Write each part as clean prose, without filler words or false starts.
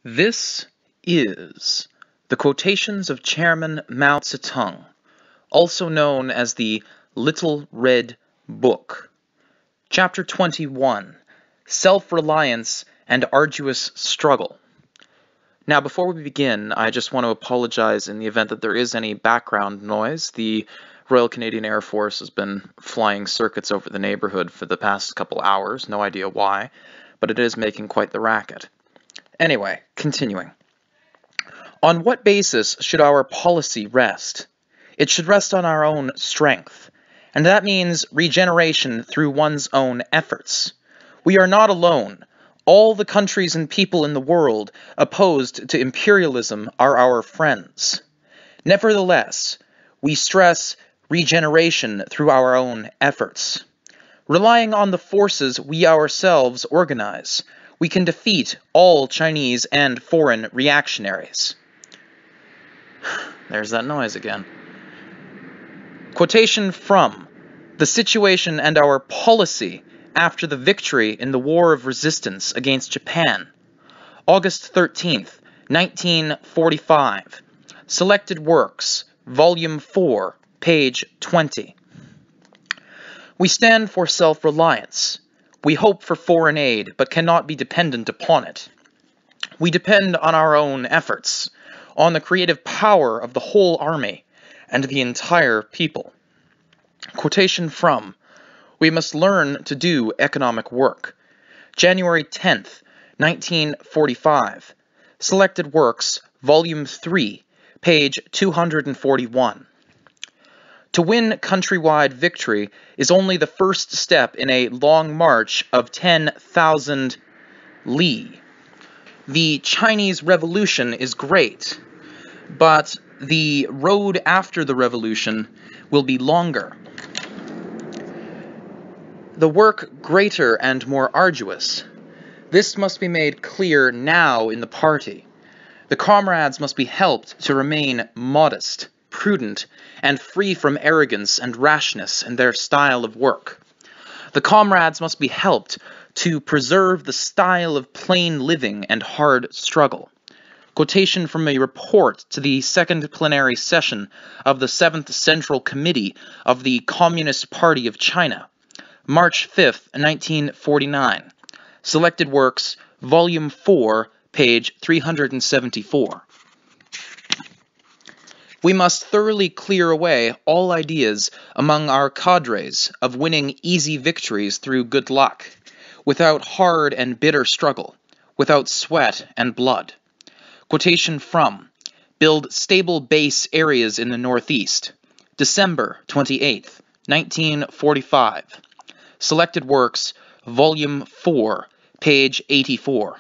This is the Quotations of Chairman Mao Zedong, also known as the Little Red Book. Chapter 21, Self-Reliance and Arduous Struggle. Now, before we begin, I just want to apologize in the event that there is any background noise. The Royal Canadian Air Force has been flying circuits over the neighborhood for the past couple hours, no idea why, but it is making quite the racket. Anyway, continuing. On what basis should our policy rest? It should rest on our own strength, and that means regeneration through one's own efforts. We are not alone. All the countries and people in the world opposed to imperialism are our friends. Nevertheless, we stress regeneration through our own efforts. Relying on the forces we ourselves organize, we can defeat all Chinese and foreign reactionaries. There's that noise again. Quotation from The Situation and Our Policy After the Victory in the War of Resistance Against Japan, August 13th, 1945. Selected Works, Volume 4, page 20. We stand for self-reliance. We hope for foreign aid, but cannot be dependent upon it. We depend on our own efforts, on the creative power of the whole army and the entire people. Quotation from We Must Learn to Do Economic Work, January 10th, 1945. Selected Works, Volume 3, page 241. To win countrywide victory is only the first step in a long march of 10,000 li. The Chinese Revolution is great, but the road after the revolution will be longer. The work greater and more arduous. This must be made clear now in the party. The comrades must be helped to remain modest, prudent, and free from arrogance and rashness in their style of work. The comrades must be helped to preserve the style of plain living and hard struggle. Quotation from a report to the second plenary session of the 7th Central Committee of the Communist Party of China, March 5th, 1949. Selected Works, Volume 4, page 374. We must thoroughly clear away all ideas among our cadres of winning easy victories through good luck, without hard and bitter struggle, without sweat and blood. Quotation from Build Stable Base Areas in the Northeast, December 28th, 1945. Selected Works, Volume 4, page 84.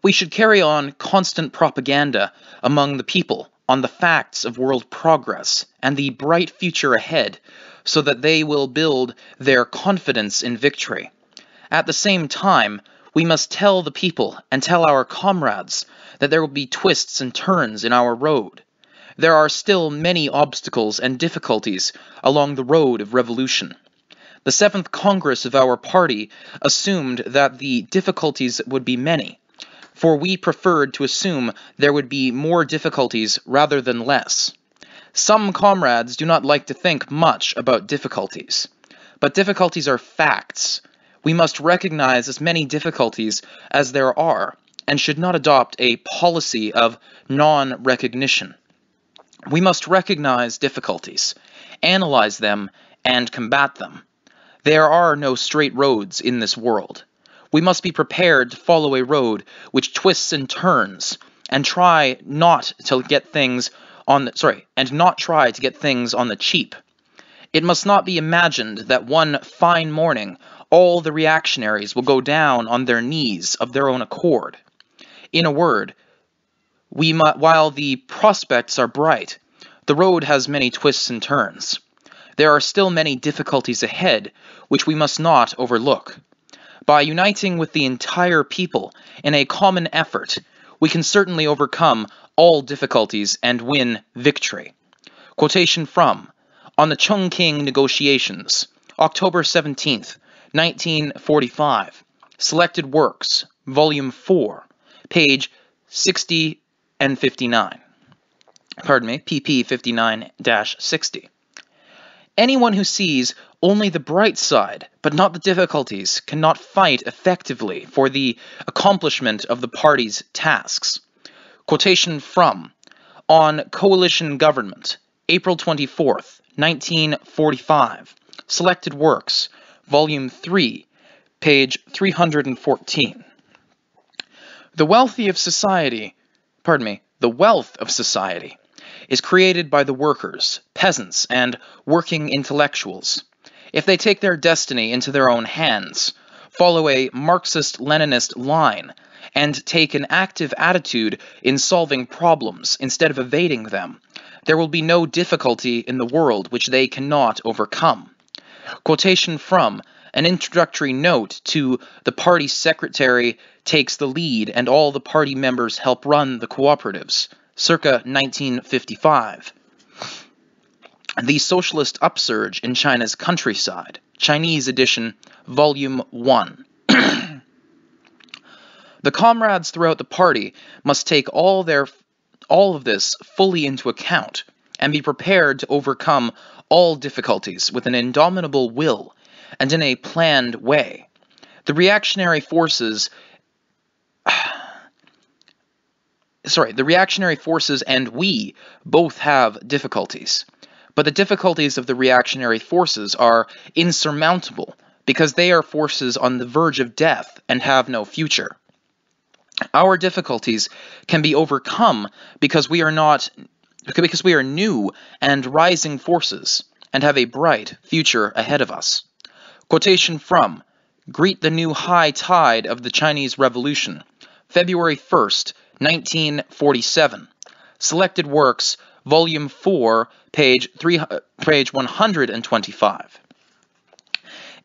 We should carry on constant propaganda among the people on the facts of world progress and the bright future ahead, so that they will build their confidence in victory. At the same time, we must tell the people and tell our comrades that there will be twists and turns in our road. There are still many obstacles and difficulties along the road of revolution. The 7th Congress of our party assumed that the difficulties would be many, for we preferred to assume there would be more difficulties rather than less. Some comrades do not like to think much about difficulties, but difficulties are facts. We must recognize as many difficulties as there are, and should not adopt a policy of non-recognition. We must recognize difficulties, analyze them, and combat them. There are no straight roads in this world. We must be prepared to follow a road which twists and turns, and not try to get things on the cheap. It must not be imagined that one fine morning all the reactionaries will go down on their knees of their own accord. In a word, while the prospects are bright, the road has many twists and turns. There are still many difficulties ahead which we must not overlook. By uniting with the entire people in a common effort, we can certainly overcome all difficulties and win victory. Quotation from On the Chongqing Negotiations, October 17th, 1945. Selected Works, Volume 4, page 60 and 59. Pardon me, pp 59-60. Anyone who sees only the bright side, but not the difficulties, cannot fight effectively for the accomplishment of the party's tasks. Quotation from On Coalition Government, April 24th, 1945. Selected Works, Volume 3, page 314. The wealth of society is created by the workers, peasants, and working intellectuals. If they take their destiny into their own hands, follow a Marxist-Leninist line, and take an active attitude in solving problems instead of evading them, there will be no difficulty in the world which they cannot overcome. Quotation from An Introductory Note to The Party Secretary Takes the Lead and All the Party Members Help Run the Cooperatives, circa 1955. The Socialist Upsurge in China's Countryside, Chinese edition, Volume 1. The comrades throughout the party must take all of this fully into account and be prepared to overcome all difficulties with an indomitable will and in a planned way. The reactionary forces and we both have difficulties. But the difficulties of the reactionary forces are insurmountable because they are forces on the verge of death and have no future. Our difficulties can be overcome because we are new and rising forces and have a bright future ahead of us. Quotation from Greet the New High Tide of the Chinese Revolution, February 1st, 1947. Selected Works, Volume 4, page 125.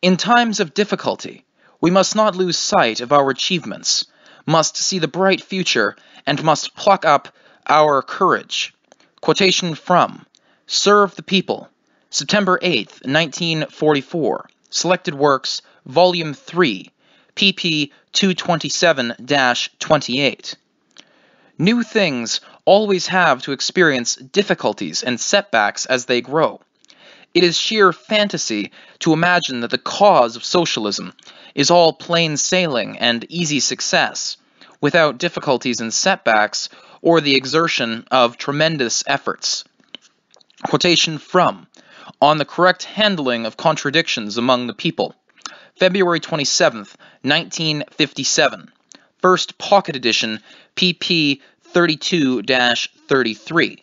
In times of difficulty, we must not lose sight of our achievements, must see the bright future, and must pluck up our courage. Quotation from Serve the People, September 8th, 1944. Selected Works, Volume 3, pp. 227-28. New things always have to experience difficulties and setbacks as they grow. It is sheer fantasy to imagine that the cause of socialism is all plain sailing and easy success, without difficulties and setbacks or the exertion of tremendous efforts. Quotation from On the Correct Handling of Contradictions Among the People, February 27th, 1957. First Pocket Edition, pp. 32-33.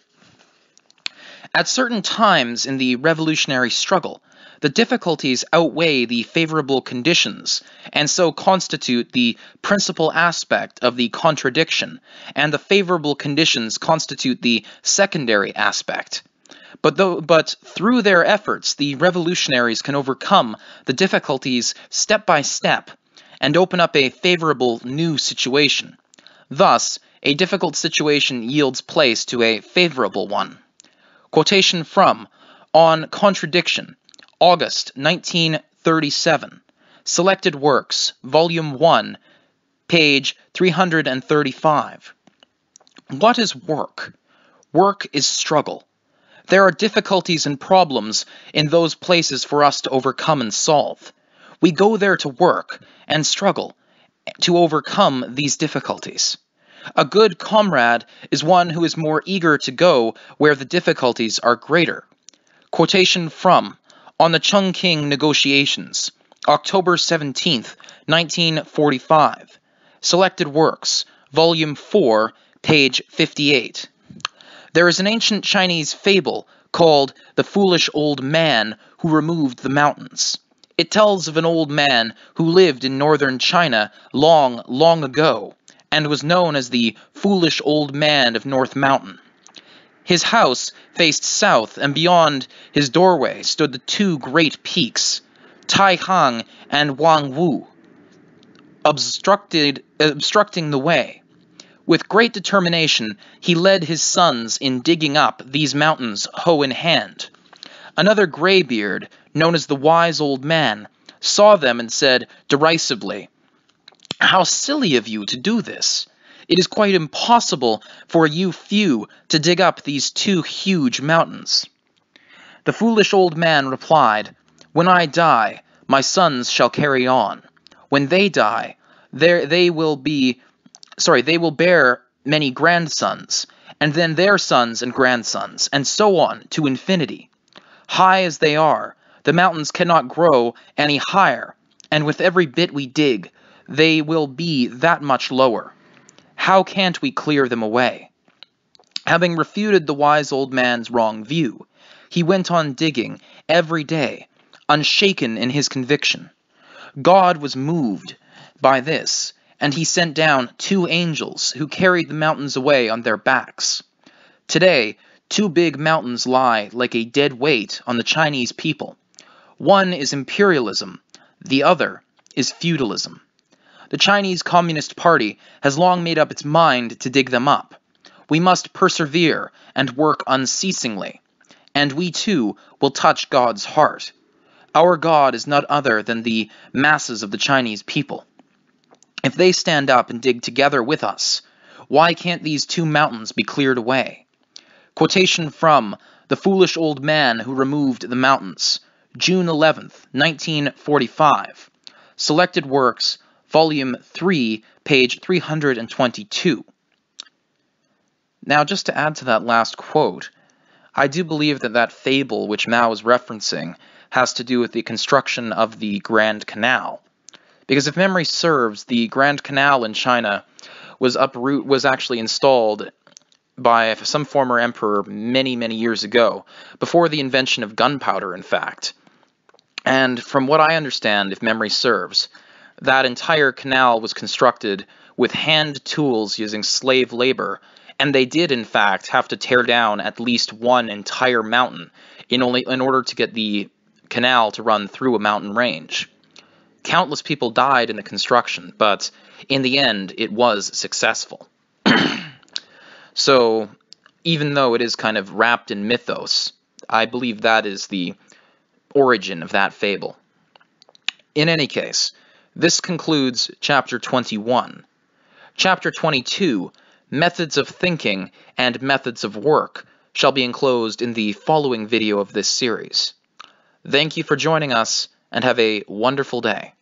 At certain times in the revolutionary struggle, the difficulties outweigh the favorable conditions, and so constitute the principal aspect of the contradiction, and the favorable conditions constitute the secondary aspect. But through their efforts, the revolutionaries can overcome the difficulties step by step, and open up a favorable new situation. Thus, a difficult situation yields place to a favorable one. Quotation from On Contradiction, August 1937. Selected Works, Volume 1, page 335. What is work? Work is struggle. There are difficulties and problems in those places for us to overcome and solve. We go there to work and struggle to overcome these difficulties. A good comrade is one who is more eager to go where the difficulties are greater. Quotation from On the Chungking Negotiations, October 17th, 1945. Selected Works, Volume 4, page 58. There is an ancient Chinese fable called The Foolish Old Man Who Removed the Mountains. It tells of an old man who lived in northern China long, long ago, and was known as the Foolish Old Man of North Mountain. His house faced south, and beyond his doorway stood the two great peaks, Taihang and Wangwu, obstructing the way. With great determination, he led his sons in digging up these mountains hoe in hand. Another graybeard, known as the Wise Old Man, saw them and said derisively, "How silly of you to do this! It is quite impossible for you few to dig up these two huge mountains." The foolish old man replied, "When I die, my sons shall carry on. When they die, they will bear many grandsons, and then their sons and grandsons, and so on to infinity. High as they are, the mountains cannot grow any higher, and with every bit we dig, they will be that much lower. How can't we clear them away?" Having refuted the wise old man's wrong view, he went on digging every day, unshaken in his conviction. God was moved by this, and he sent down 2 angels who carried the mountains away on their backs. Today, 2 big mountains lie like a dead weight on the Chinese people. One is imperialism, the other is feudalism. The Chinese Communist Party has long made up its mind to dig them up. We must persevere and work unceasingly, and we too will touch God's heart. Our God is not other than the masses of the Chinese people. If they stand up and dig together with us, why can't these 2 mountains be cleared away? Quotation from The Foolish Old Man Who Removed the Mountains, June 11th, 1945. Selected Works, Volume 3, page 322. Now, just to add to that last quote, I do believe that fable which Mao is referencing has to do with the construction of the Grand Canal. Because if memory serves, the Grand Canal in China was actually installed by some former emperor many, many years ago, before the invention of gunpowder, in fact. And from what I understand, if memory serves, that entire canal was constructed with hand tools using slave labor, and they did, in fact, have to tear down at least one entire mountain in order to get the canal to run through a mountain range. Countless people died in the construction, but in the end, it was successful. So, even though it is kind of wrapped in mythos, I believe that is the origin of that fable. In any case, this concludes Chapter 21. Chapter 22, Methods of Thinking and Methods of Work, shall be enclosed in the following video of this series. Thank you for joining us, and have a wonderful day.